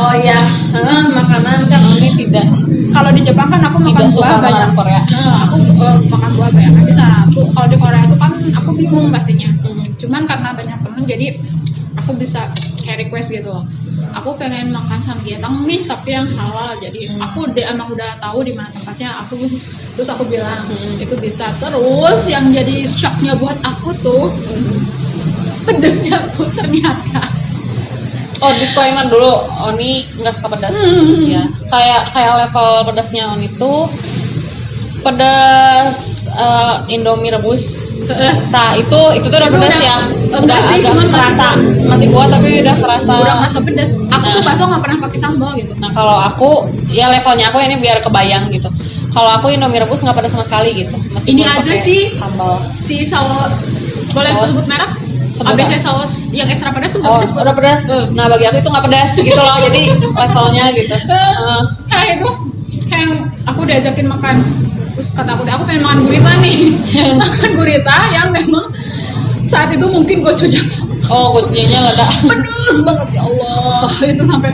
Oh iya, makanan kan Oni tidak. Kalau di Jepang kan aku makan buah banyak. Korea. Aku makan buah banyak di sana tuh. Kalau di Korea tuh kan aku bingung pastinya. Cuman karena banyak temen jadi aku bisa kayak request gitu loh. Aku pengen makan samgyetang nih tapi yang halal. Jadi aku emang udah tahu di mana tempatnya. Terus aku bilang itu bisa. Terus yang jadi shocknya buat aku tuh pedesnya tuh ternyata. Oh, disclaimer dulu, Oni nggak suka pedas. Ya, kayak level pedasnya Oni tuh pedas Indomie rebus. Nah, itu tuh udah pedas ya. Udah sih, agak cuman terasa masih kuat tapi udah terasa. Udah ngerasa pedas. Aku tuh bakso nggak pernah pakai sambal gitu. Nah, kalau aku ya levelnya aku ini biar kebayang gitu. Kalau aku Indomie rebus nggak pedas sama sekali gitu. Ini aja sih sambal. Si saus boleh sebut merek? ABC saus yang extra pedas tuh pedas. Udah pedas. Nah, bagi aku itu nggak pedas gitu loh. Jadi levelnya gitu. Kayak itu kayak aku diajakin makan. Terus kata aku pengen makan gurita nih. Makan gurita yang memang saat itu mungkin gochujang. Oh, gochujangnya lada. Pedes banget ya Allah. Itu sampai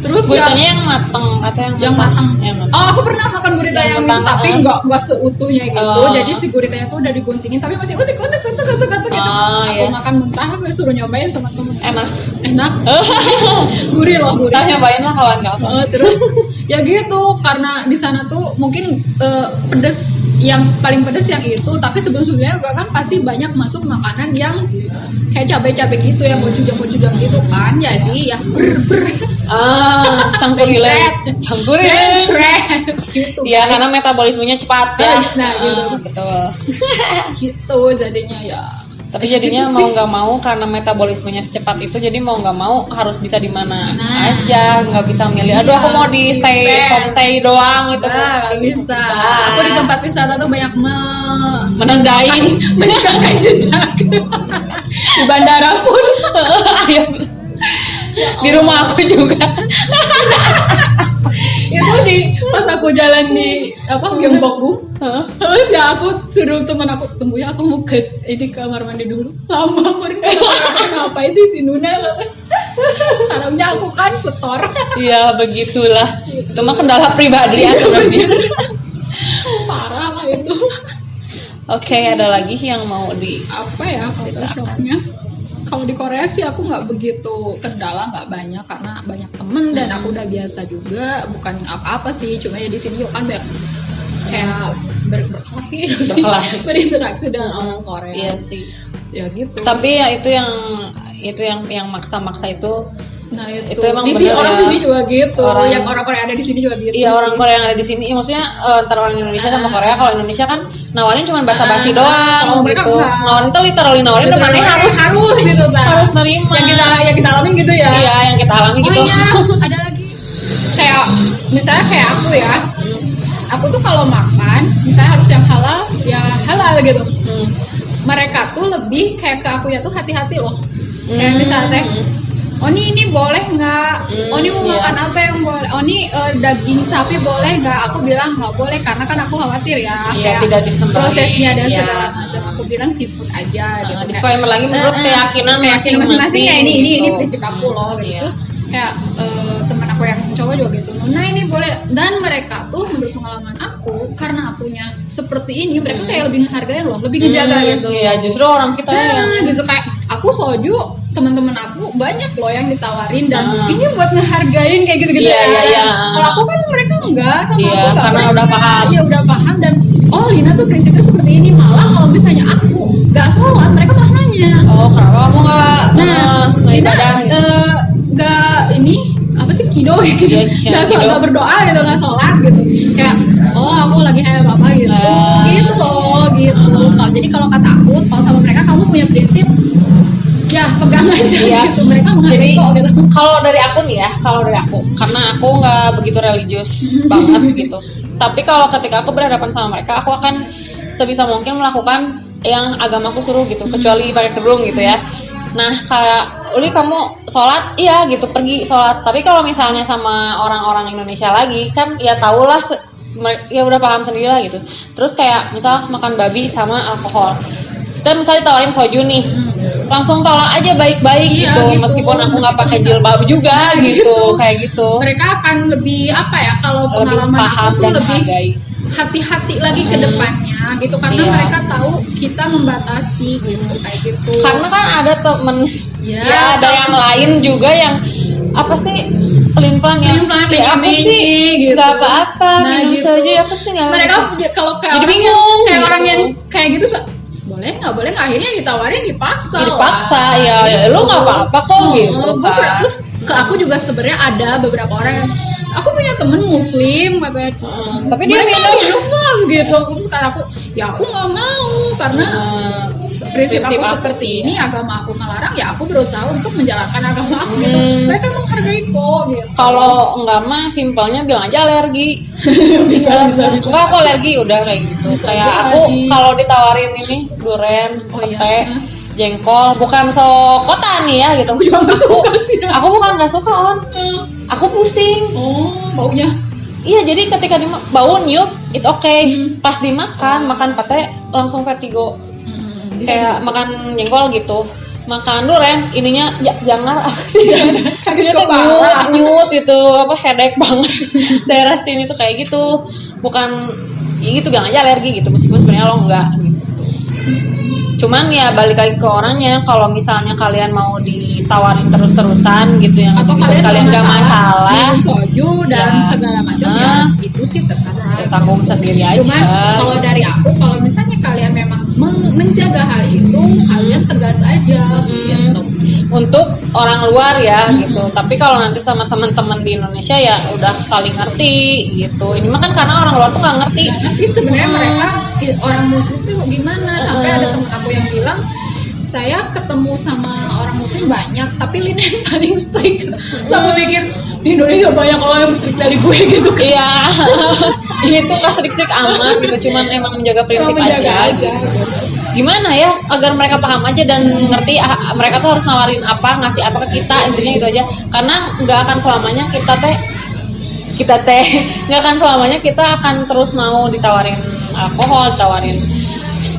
terus guritanya yang matang atau yang matang. Oh, aku pernah makan gurita yang matang, tapi enggak seutuhnya gitu. Jadi si guritanya tuh udah diguntingin tapi masih utik gitu. Aku makan mentah, aku suruh nyobain sama temen. Enak. Gurih loh. Nyobain lah kawan-kawan. Terus ya gitu, karena di sana tuh mungkin pedes yang paling pedes yang itu, tapi sebelum-sebelumnya juga kan pasti banyak masuk makanan yang kayak cabai-cabai gitu yang gochujang gitu kan. Jadi ya campurin gitu. Ya karena metabolismenya cepat ya. Nah gitu. Betul. Gitu jadinya ya. Tapi jadinya gitu mau nggak mau karena metabolismenya secepat itu, jadi mau nggak mau harus bisa di mana aja, nggak bisa milih. Aduh, aku mau di homestay doang gitu. Nggak bisa. Aku di tempat wisata tuh banyak meninggalkan jejak. Di bandara pun. Di rumah aku juga. Itu pas aku jalan di Gyeongbokgung, terus ya aku suruh teman aku tunggu ya, aku mau ke kamar mandi dulu. Lama mereka ngapain sih si Nuna? Harapnya aku kan setor. Iya begitulah. Itu mah kendala pribadi ya sebenarnya. Parah lah itu. Oke, ada lagi yang mau di apa ya shocknya? Kalau di Korea sih aku nggak begitu kendala, nggak banyak karena banyak temen dan aku udah biasa juga, bukan apa-apa sih, cuma ya di sini juga kan banyak kayak berinteraksi dengan orang Korea. Iya sih. Ya gitu. Tapi ya itu yang maksa-maksa itu. Nah itu emang di sini orang ya. Sini juga gitu. Yang orang Korea ada di sini juga gitu. Iya, orang Korea yang ada di sini, maksudnya antara orang Indonesia sama Korea. Kalau Indonesia kan nawarin cuma basa-basi doang gitu. Nawarin tuh literally nawarin depannya harus gitu kan. Harus nerima. Yang kita alamin gitu ya. Iya, yang kita alami gitu. Iya, ada lagi. Kayak misalnya kayak aku ya. Aku tuh kalau makan, misalnya harus yang halal, ya halal gitu. Mereka tuh lebih kayak ke aku ya tuh hati-hati loh. Kayak misalnya Oni ini boleh nggak? Oni mau makan apa yang boleh? Oni daging sapi boleh nggak? Aku bilang nggak boleh karena kan aku khawatir ya. Iya, tidak disembelih. Prosesnya dan segala macam. Aku bilang seafood aja gitu. Disclaimer lagi menurut keyakinan masing-masing ya ini prinsip aku loh gitu. Terus kayak teman aku yang cowok juga gitu. Nah ini boleh, dan mereka tuh menurut pengalaman aku karena akunya seperti ini, mereka kayak lebih menghargai loh, lebih ngejaga gitu. Iya, justru orang kita yang justru kayak aku soju, teman-teman aku banyak loh yang ditawarin dan ini buat ngehargain kayak gitu-gitu. Iya. Kalau aku kan mereka enggak sama aku enggak. Karena udah paham. Iya, udah paham dan Lina tuh prinsipnya seperti ini. Malah kalau misalnya aku enggak sholat, mereka malah nanya. Oh, kenapa kamu enggak Lina enggak ini apa sih kido gitu. Enggak berdoa gitu, enggak sholat gitu. Kayak aku lagi kayak apa gitu. Gitu loh, gitu. Jadi kalau kata aku, kalau sama mereka kamu punya prinsip ya pegang aja gitu, mereka menghargai kok gitu. Kalau dari aku karena aku nggak begitu religius banget gitu, tapi kalau ketika aku berhadapan sama mereka, aku akan sebisa mungkin melakukan yang agamaku suruh gitu, kecuali pakai kerudung gitu ya. Nah kayak Uli kamu sholat, iya gitu, pergi sholat. Tapi kalau misalnya sama orang-orang Indonesia lagi kan ya tahulah ya udah paham sendiri lah gitu. Terus kayak misal makan babi sama alkohol, kita misalnya tawarin soju nih, langsung tolak aja baik-baik Iya, gitu. gitu. Meskipun aku nggak Meskipun pakai bisa- jilbab juga Nah, gitu, gitu. kayak gitu. Mereka akan lebih apa ya, kalau Lebih pengalaman paham aku tuh dan lebih menghargai. hati-hati lagi ke depannya gitu, karena Iya. mereka tahu kita membatasi gitu, kayak gitu. Karena kan ada temen Ya, ya ada yang lain juga yang apa sih pelin-pelan yang Pelin-pelan, ya apa menye-menye sih gitu. nggak apa-apa Nah, minum gitu. saja ya apa sih nggak mereka gitu. kalau kayak Jadi orang bingung, yang, kayak gitu. orang yang kayak gitu boleh nggak, akhirnya ditawarin dipaksa Ya, lah. dipaksa ya lu nggak apa-apa kok gitu Gua kan. terus ke aku juga sebenarnya ada beberapa orang yang aku punya temen muslim katanya, Tapi dia mereka minum. nggak gitu. Terus sekarang aku nggak mau karena prinsip aku seperti ini, agama aku melarang, ya aku berusaha untuk menjalankan agama aku gitu. Mereka menghargai kok gitu. Kalau enggak mah simpelnya bilang aja alergi. bisa. Enggak, aku alergi udah kayak gitu. Kayak aja aku alergi. kalau ditawarin ini duren, Oh, iya. pete, jengkol, bukan kota nih ya gitu. Aku juga nggak suka sih. Aku bukan nggak suka on. Aku pusing. Oh, baunya. Iya, jadi ketika bau nyup, it's okay. Pas dimakan, makan pete langsung vertigo. Kayak makan jengkol gitu. Makan duren, ininya jangan apa sih? Sakit Ini tuh kepala. nyut gitu, apa headache banget. Daerah sini tuh kayak gitu. Bukan ya gitu, bilang aja alergi gitu, meskipun sebenarnya lo enggak gitu. Cuman ya balik lagi ke orangnya. Kalau misalnya kalian mau ditawarin terus-terusan gitu yang Atau gitu, kalian nggak masalah, minum soju dan Ya. segala macam, ya itu sih terserah. tanggung sendiri aja. Cuman kalau dari aku, kalau misalnya kalian memang menjaga hal itu, kalian tegas aja gitu. Untuk orang luar ya gitu. Tapi kalau nanti sama teman-teman di Indonesia ya udah saling ngerti gitu. Ini mah kan karena orang luar tuh nggak ngerti. Nggak ngerti sebenarnya mereka orang muslim tuh gimana, sampai ada temen aku yang bilang, saya ketemu sama orang muslim banyak, tapi Lina yang paling strict. Terus aku mikir, di Indonesia banyak orang yang strict dari gue gitu kan. Iya. Ini tuh nggak sedikit amat gitu. Cuman emang menjaga prinsip Cuma menjaga aja. aja gitu. Gimana ya agar mereka paham aja dan ngerti mereka tuh harus nawarin apa, ngasih apa ke kita, intinya itu aja. Karena nggak akan selamanya kita teh nggak akan selamanya kita akan terus mau ditawarin alkohol, ditawarin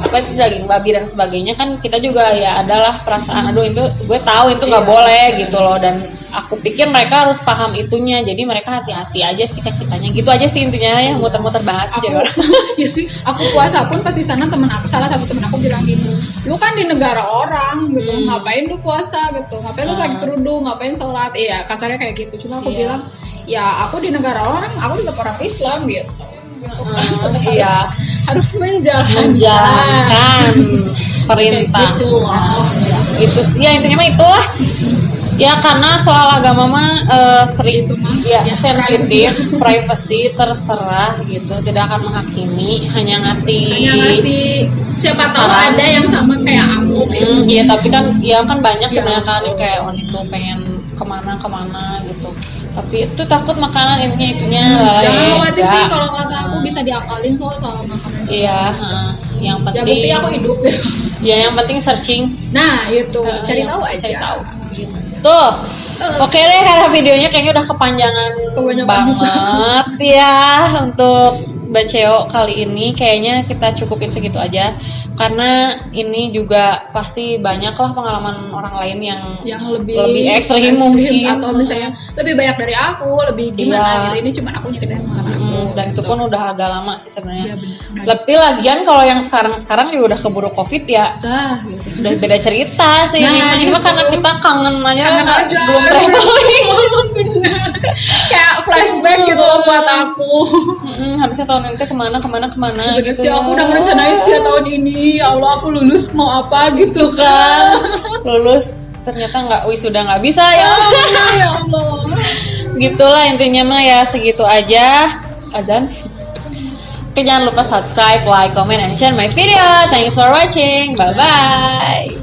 apa itu daging babi dan sebagainya. Kan kita juga ya adalah perasaan aduh itu gue tahu itu nggak boleh gitu loh, dan aku pikir mereka harus paham itunya, jadi mereka hati-hati aja sih ke kitanya gitu aja sih intinya ya. Muter-muter banget sih jadi orang. Ya sih, aku puasa pun pas di sana salah satu temen aku bilang gini, lu kan di negara orang gitu, ngapain lu puasa gitu, ngapain lu pakai kerudung, ngapain sholat, iya kasarnya kayak gitu. Cuma aku bilang, ya aku di negara orang, aku tetap orang Islam gitu. Iya, Harus menjalankan perintah. gitu loh. Itu sih ya intinya mah itulah. Ya karena soal agama mah strict Itu mah, ya ya, sensitif, privacy terserah gitu, tidak akan menghakimi, hanya ngasih Siapa tahu saran. ada yang sama kayak aku gitu. Iya, tapi kan ya kan banyak Ya, sebenarnya kan yang kayak itu pengen kemana gitu. Tapi itu takut makanan itunya lah. Jangan khawatir sih, enggak. kalau kata aku bisa diakalin soal makanan. Iya, yang Ya penting bukti aku hidup ya. ya yang penting searching. Nah itu cari Yang tahu aja. cari tahu. Tuh. Oke deh, karena videonya kayaknya udah kepanjangan banget ya untuk Baceo kali ini. Kayaknya kita cukupin segitu aja, karena ini juga pasti banyak lah pengalaman orang lain yang lebih ekstrim mungkin, atau misalnya lebih banyak dari aku, lebih gimana gitu. Ini cuma aku nyeritain pengalaman aku. Dan itu pun udah agak lama sih sebenarnya. Ya, bener. Lebih lagian kalau yang sekarang juga udah keburu COVID ya. Gitu. Udah beda cerita sih. Nah, ini mah karena kita kangen aja, belum Bener. traveling. Kayak flashback gitu loh buat aku. Harusnya tahun ini kemana Bener gitu. sih, aku udah ngerencanain sih tahun ini. Ya Allah, aku lulus mau apa gitu kan. Lulus ternyata nggak wisuda, nggak bisa ya. Ya Allah. Gitulah intinya mah ya, segitu aja. Ajan. Oke, jangan lupa subscribe, like, comment, and share my video. Thanks for watching. Bye bye.